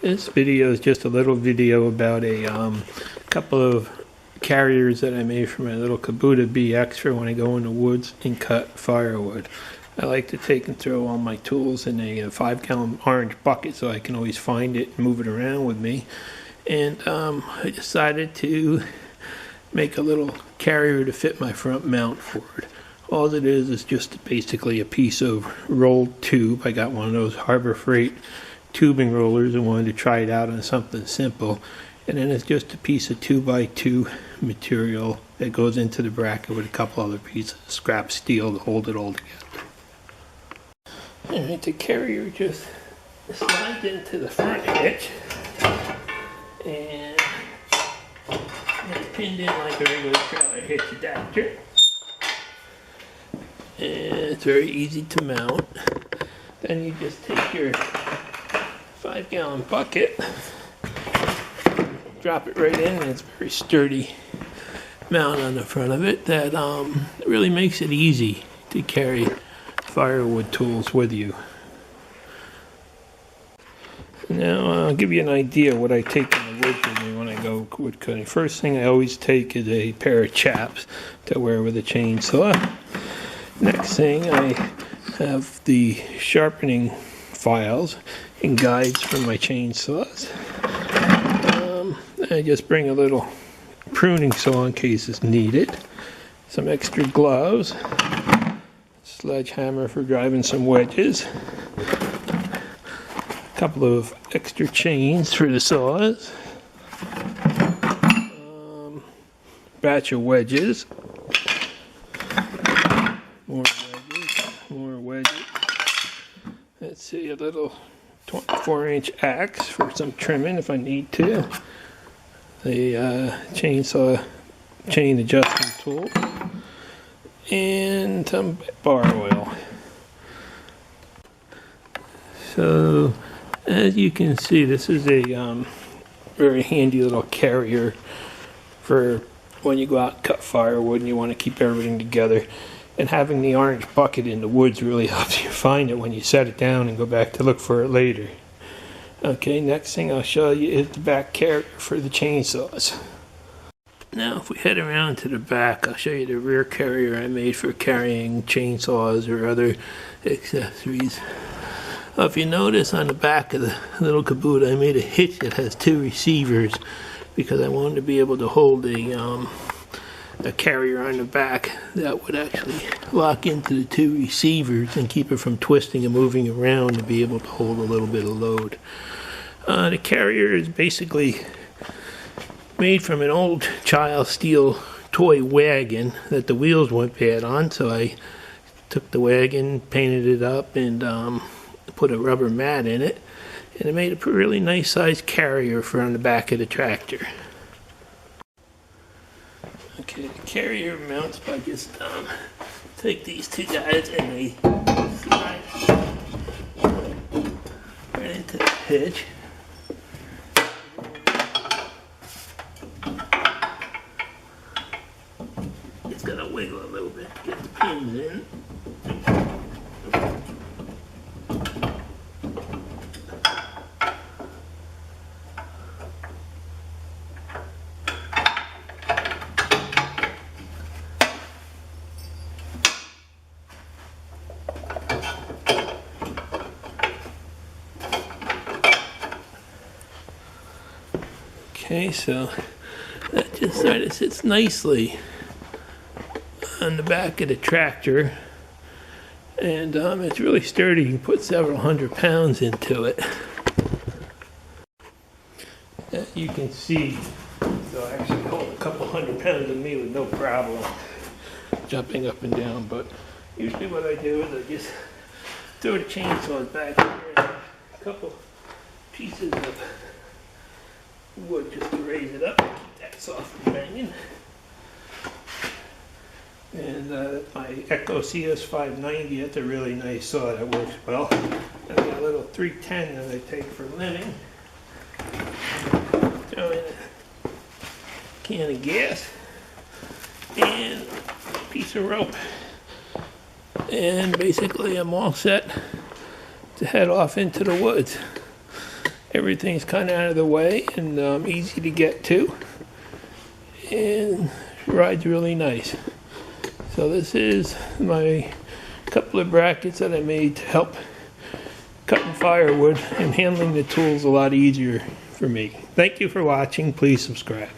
This video is just a little video about a couple of carriers that I made for my little Kubota BX for when I go in the woods and cut firewood. I like to take and throw all my tools in a 5-gallon orange bucket so I can always find it and move it around with me. And I decided to make a little carrier to fit my front mount for it. All it is just basically a piece of rolled tube. I got one of those Harbor Freight tubing rollers and wanted to try it out on something simple. And then it's just a piece of 2x2 material that goes into the bracket with a couple other pieces of scrap steel to hold it all together. Alright, the carrier just slides into the front hitch and it's pinned in like a regular trailer hitch adapter. And it's very easy to mount. Then you just take your 5-gallon bucket, drop it right in, and it's a very sturdy mount on the front of it that really makes it easy to carry firewood tools with you. Now I'll give you an idea what I take in the woods with me when I go wood cutting. First thing I always take is a pair of chaps to wear with a chainsaw. Next thing, I have the sharpening files and guides for my chainsaws. I just bring a little pruning saw in case it's needed. Some extra gloves. Sledgehammer for driving some wedges. A couple of extra chains for the saws. Batch of wedges. More wedges. Let's see, a little 24-inch axe for some trimming if I need to. The chainsaw chain adjustment tool. And some bar oil. So, as you can see, this is a very handy little carrier for when you go out and cut firewood and you want to keep everything together. And having the orange bucket in the woods really helps you find it when you set it down and go back to look for it later. Okay, next thing I'll show you is the back carrier for the chainsaws. Now if we head around to the back, I'll show you the rear carrier I made for carrying chainsaws or other accessories. If you notice on the back of the little Kubota, I made a hitch that has 2 receivers because I wanted to be able to hold a carrier on the back that would actually lock into the 2 receivers and keep it from twisting and moving around to be able to hold a little bit of load. The carrier is basically made from an old child steel toy wagon that the wheels went bad on, so I took the wagon, painted it up, and put a rubber mat in it, and it made a really nice sized carrier for on the back of the tractor. Okay, the carrier mounts by just take these 2 guys and they slide right into the hitch. It's gonna wiggle a little bit to get the pins in. Okay, so that just sort of sits nicely on the back of the tractor, and it's really sturdy. You can put several hundred pounds into it. As you can see, so I actually hold a couple hundred pounds of me with no problem jumping up and down, but usually what I do is I just throw the chainsaws back here and a couple pieces of wood just to raise it up and keep that soft from banging. And my Echo CS590, that's a really nice saw that works well. I've got a little 310 that I take for living. Throw in a can of gas and a piece of rope. And basically I'm all set to head off into the woods. Everything's kind of out of the way and easy to get to, and rides really nice. So this is my couple of brackets that I made to help cutting firewood and handling the tools a lot easier for me. Thank you for watching. Please subscribe.